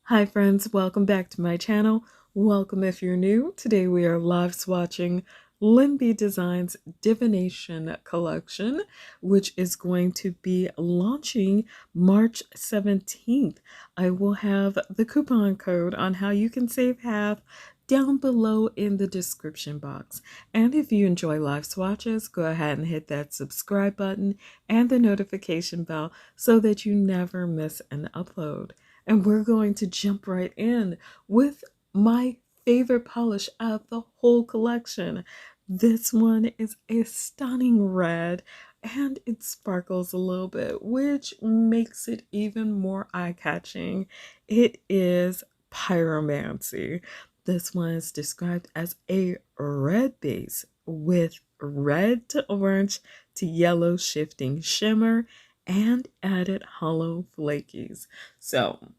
Hi friends, welcome back to my channel. Welcome if you're new. Today we are live swatching Lyn B Designs Divination Collection, which is going to be launching March 17th. I will have the coupon code on how you can save half down below in the description box. And if you enjoy live swatches, go ahead and hit that subscribe button and the notification bell so that you never miss an upload. And we're going to jump right in with my favorite polish out of the whole collection. This one is a stunning red and it sparkles a little bit, which makes it even more eye-catching. It is Pyromancy. This one is described as a red base with red to orange to yellow shifting shimmer and added hollow flakies. So,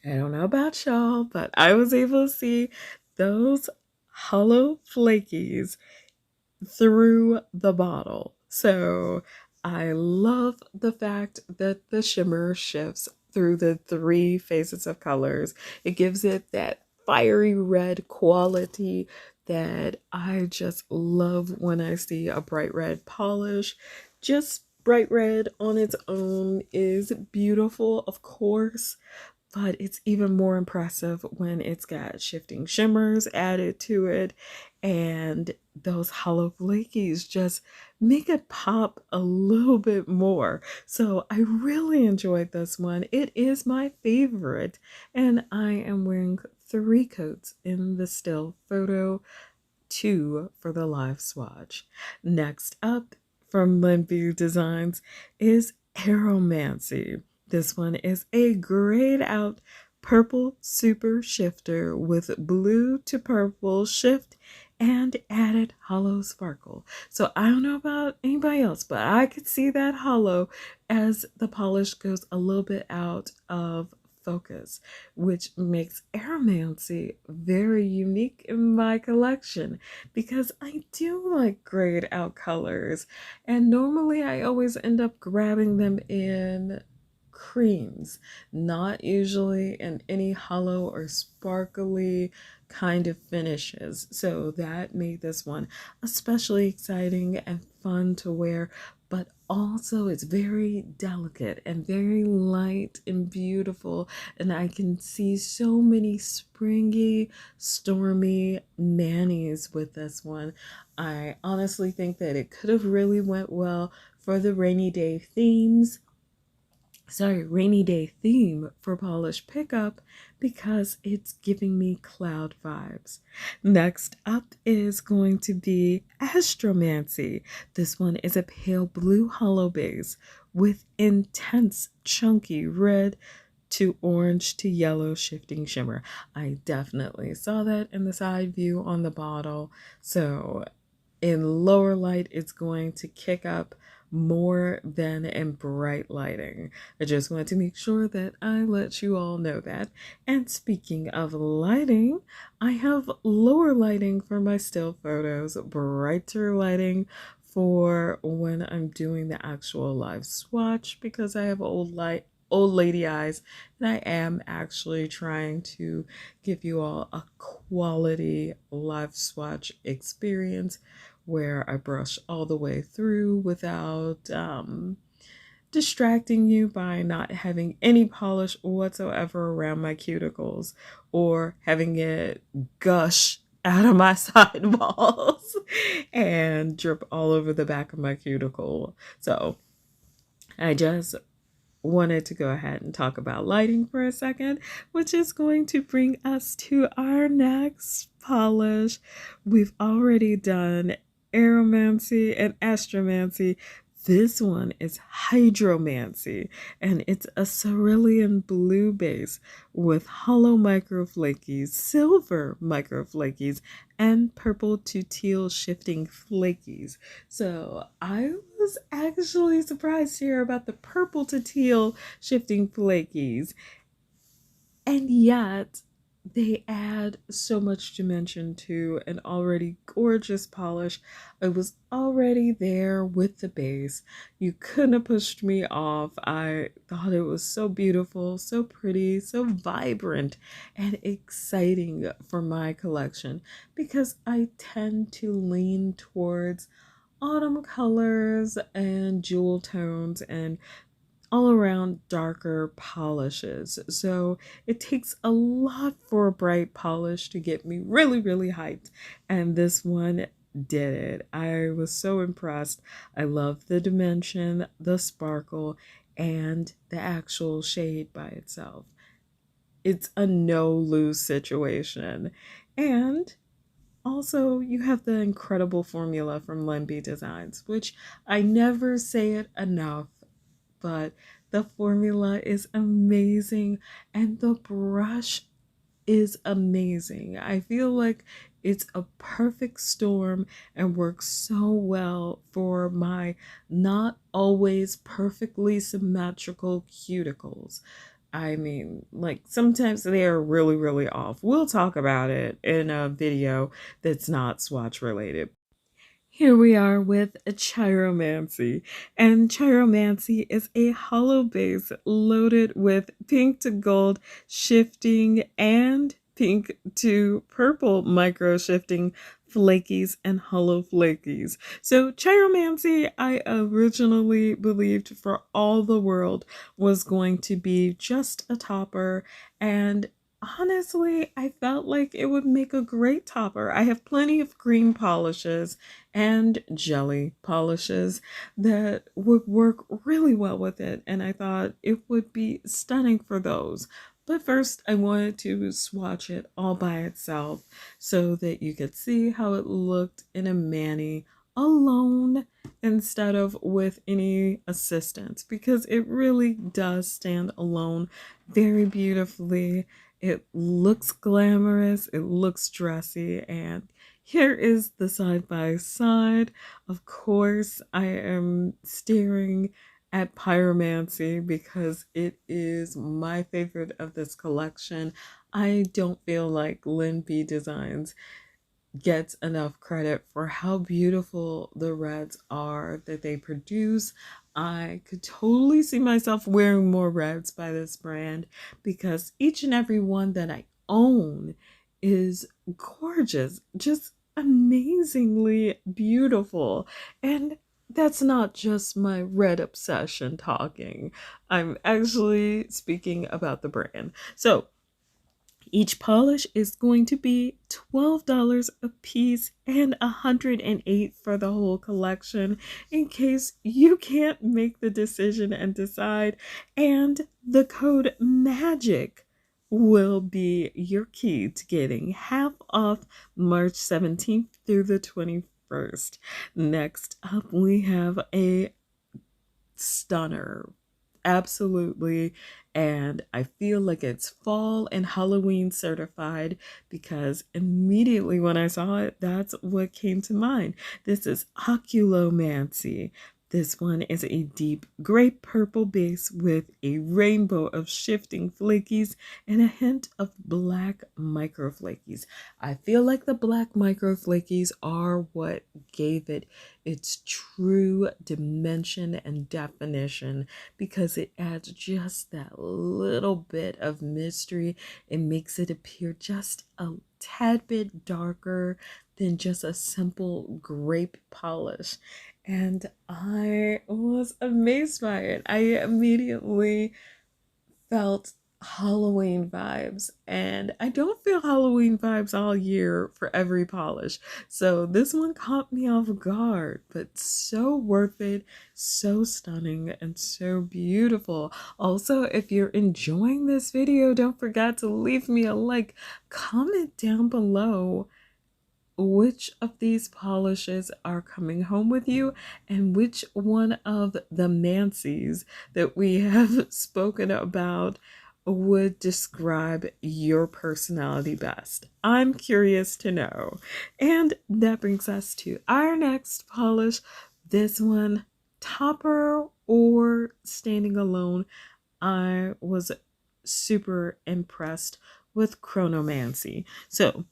I don't know about y'all, but I was able to see those hollow flakies through the bottle. So, I love the fact that the shimmer shifts through the three phases of colors. It gives it that fiery red quality that I just love when I see a bright red polish. Just bright red on its own is beautiful, of course, but it's even more impressive when it's got shifting shimmers added to it, and those hollow flakies just make it pop a little bit more. So I really enjoyed this one. It is my favorite, and I am wearing 3 coats in the still photo, 2 for the live swatch. Next up from Lyn B Designs is Aromancy. This one is a grayed out purple super shifter with blue to purple shift and added hollow sparkle. So I don't know about anybody else, but I could see that hollow as the polish goes a little bit out of focus, which makes Aromancy very unique in my collection because I do like grayed out colors, and normally I always end up grabbing them in creams, not usually in any hollow or sparkly kind of finishes. So that made this one especially exciting and fun to wear, but also it's very delicate and very light and beautiful, and I can see so many springy, stormy manis with this one. I honestly think that it could have really went well for the rainy day theme for polish pickup because it's giving me cloud vibes. Next up is going to be Astromancy. This one is a pale blue hollow base with intense chunky red to orange to yellow shifting shimmer. I definitely saw that in the side view on the bottle. So in lower light, it's going to kick up more than in bright lighting. I just want to make sure that I let you all know that. And speaking of lighting, I have lower lighting for my still photos, brighter lighting for when I'm doing the actual live swatch because I have old lady eyes, and I am actually trying to give you all a quality live swatch experience where I brush all the way through without distracting you by not having any polish whatsoever around my cuticles or having it gush out of my side walls and drip all over the back of my cuticle. So I just wanted to go ahead and talk about lighting for a second, which is going to bring us to our next polish. We've already done Aromancy and Astromancy. This one is Hydromancy, and it's a cerulean blue base with hollow microflakies, silver microflakies, and purple to teal shifting flakies. So I was actually surprised to hear about the purple to teal shifting flakies. And yet, they add so much dimension to an already gorgeous polish. I was already there with the base. You couldn't have pushed me off. I thought it was so beautiful, so pretty, so vibrant, and exciting for my collection because I tend to lean towards autumn colors and jewel tones and all around darker polishes. So it takes a lot for a bright polish to get me really, really hyped. And this one did it. I was so impressed. I love the dimension, the sparkle, and the actual shade by itself. It's a no lose situation. And also, you have the incredible formula from Lyn B Designs, which I never say it enough, but the formula is amazing and the brush is amazing. I feel like it's a perfect storm and works so well for my not always perfectly symmetrical cuticles. I mean, like sometimes they are really, really off. We'll talk about it in a video that's not swatch related. Here we are with a Chiromancy, and Chiromancy is a hollow base loaded with pink to gold shifting and pink to purple micro shifting flakies and hollow flakies. So Chiromancy, I originally believed for all the world was going to be just a topper, and honestly, I felt like it would make a great topper. I have plenty of green polishes and jelly polishes that would work really well with it, and I thought it would be stunning for those. But first, I wanted to swatch it all by itself so that you could see how it looked in a mani alone instead of with any assistance, because it really does stand alone very beautifully. It looks glamorous, it looks dressy, and here is the side by side. Of course, I am staring at Pyromancy because it is my favorite of this collection. I don't feel like Lyn B Designs gets enough credit for how beautiful the reds are that they produce. I could totally see myself wearing more reds by this brand because each and every one that I own is gorgeous, just amazingly beautiful. And that's not just my red obsession talking. I'm actually speaking about the brand. So, each polish is going to be $12 a piece and $108 for the whole collection in case you can't make the decision and decide. And the code MAGIC will be your key to getting half off March 17th through the 21st. Next up, we have a stunner. Absolutely. And I feel like it's fall and Halloween certified because immediately when I saw it, that's what came to mind. This is Oculomancy. This one is a deep grape purple base with a rainbow of shifting flakies and a hint of black micro flakies. I feel like the black micro flakies are what gave it its true dimension and definition because it adds just that little bit of mystery. It makes it appear just a tad bit darker than just a simple grape polish. And I was amazed by it. I immediately felt Halloween vibes, and I don't feel Halloween vibes all year for every polish. So this one caught me off guard, but so worth it, so stunning, and so beautiful. Also, if you're enjoying this video, don't forget to leave me a like, comment down below which of these polishes are coming home with you and which one of the Mancies that we have spoken about would describe your personality best. I'm curious to know. And that brings us to our next polish. This one, topper or standing alone. I was super impressed with Chronomancy. So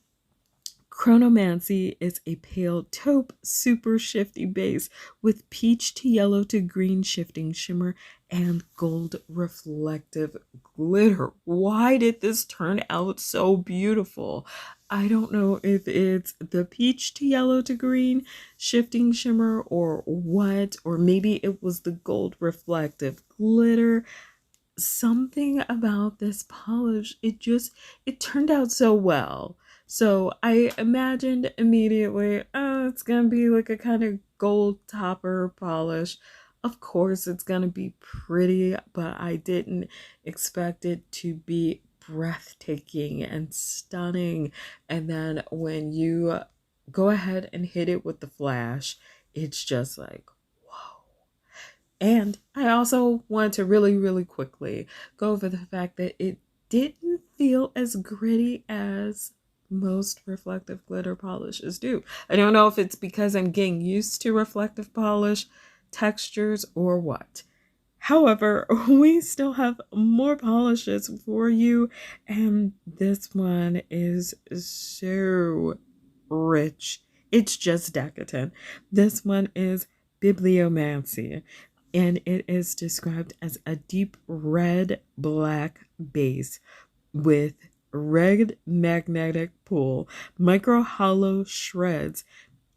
Chronomancy is a pale taupe super shifty base with peach to yellow to green shifting shimmer and gold reflective glitter. Why did this turn out so beautiful? I don't know if it's the peach to yellow to green shifting shimmer or what, or maybe it was the gold reflective glitter. Something about this polish, it turned out so well. So I imagined immediately, oh, it's gonna be like a kind of gold topper polish. Of course it's gonna be pretty, but I didn't expect it to be breathtaking and stunning. And then when you go ahead and hit it with the flash, it's just like, whoa. And I also want to really, really quickly go over the fact that it didn't feel as gritty as most reflective glitter polishes do. I don't know if it's because I'm getting used to reflective polish textures or what. However, we still have more polishes for you, and this one is so rich. It's just decadent. This one is Bibliomancy, and it is described as a deep red black base with red magnetic pull, micro hollow shreds,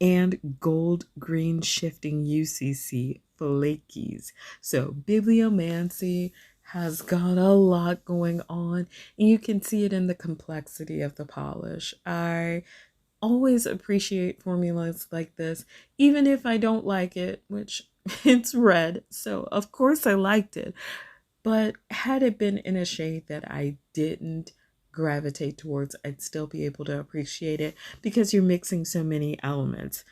and gold green shifting UCC flakies. So Bibliomancy has got a lot going on, and you can see it in the complexity of the polish. I always appreciate formulas like this, even if I don't like it, which it's red, so of course I liked it. But had it been in a shade that I didn't gravitate towards, I'd still be able to appreciate it because you're mixing so many elements.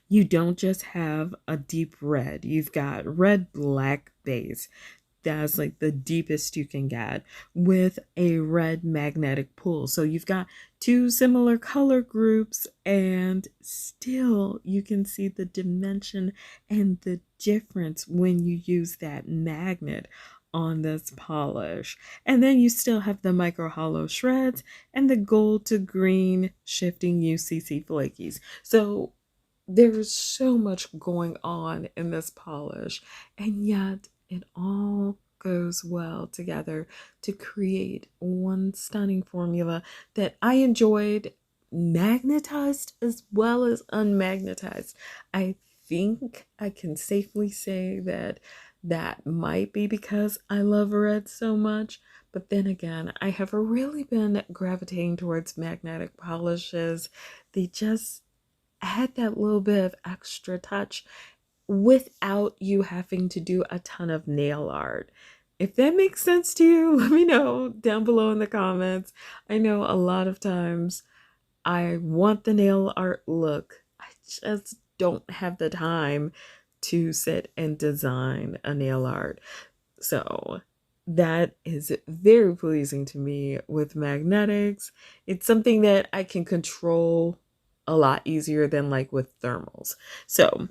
You don't just have a deep red, you've got red black base. That's like the deepest you can get with a red magnetic pull. So you've got two similar color groups, and still you can see the dimension and the difference when you use that magnet on this polish. And then you still have the micro hollow shreds and the gold to green shifting UCC flakies. So there's so much going on in this polish, and yet it all goes well together to create one stunning formula that I enjoyed, magnetized as well as unmagnetized. I think I can safely say that that might be because I love red so much. But then again, I have really been gravitating towards magnetic polishes. They just add that little bit of extra touch without you having to do a ton of nail art. If that makes sense to you, let me know down below in the comments. I know a lot of times I want the nail art look. I just don't have the time to sit and design a nail art. So that is very pleasing to me with magnetics. It's something that I can control a lot easier than like with thermals. So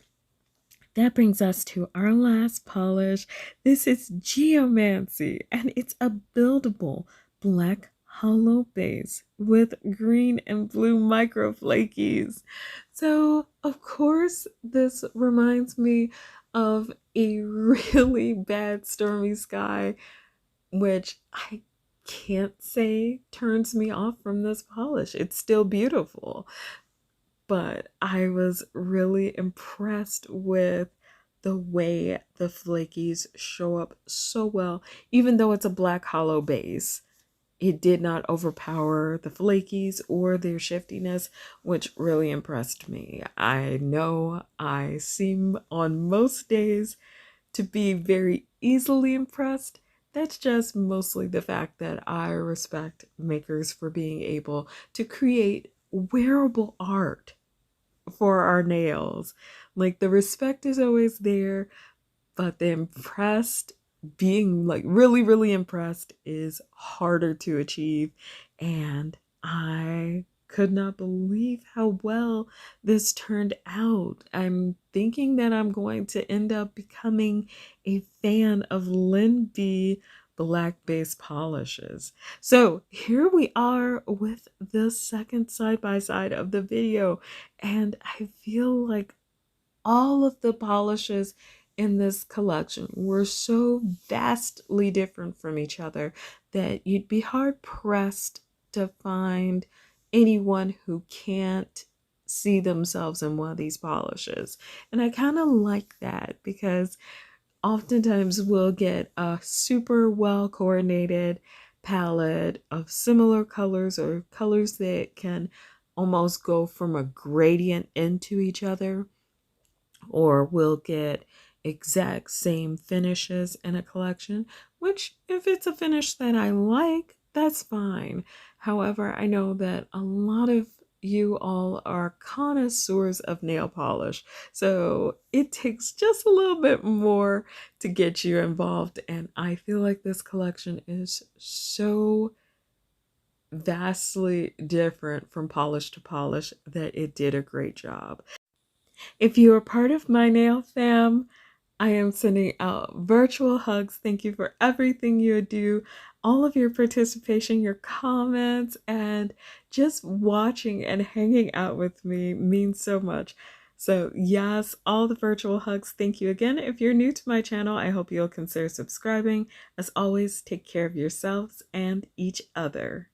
that brings us to our last polish. This is Geomancy, and it's a buildable black hollow base with green and blue micro flakies. So, of course, this reminds me of a really bad stormy sky, which I can't say turns me off from this polish. It's still beautiful, but I was really impressed with the way the flakies show up so well. Even though it's a black hollow base, it did not overpower the flakies or their shiftiness, which really impressed me. I know I seem on most days to be very easily impressed. That's just mostly the fact that I respect makers for being able to create wearable art for our nails. Like, the respect is always there, but the impressed, being like really, really impressed, is harder to achieve. And I could not believe how well this turned out. I'm thinking that I'm going to end up becoming a fan of Lyn B black base polishes. So here we are with the second side by side of the video, and I feel like all of the polishes in this collection were so vastly different from each other that you'd be hard pressed to find anyone who can't see themselves in one of these polishes. And I kind of like that because oftentimes we'll get a super well coordinated palette of similar colors or colors that can almost go from a gradient into each other, or we'll get exact same finishes in a collection, which if it's a finish that I like, that's fine. However, I know that a lot of you all are connoisseurs of nail polish, so it takes just a little bit more to get you involved, and I feel like this collection is so vastly different from polish to polish that it did a great job. If you are part of my nail fam, I am sending out virtual hugs. Thank you for everything you do, all of your participation, your comments, and just watching and hanging out with me means so much. So yes, all the virtual hugs. Thank you again. If you're new to my channel, I hope you'll consider subscribing. As always, take care of yourselves and each other.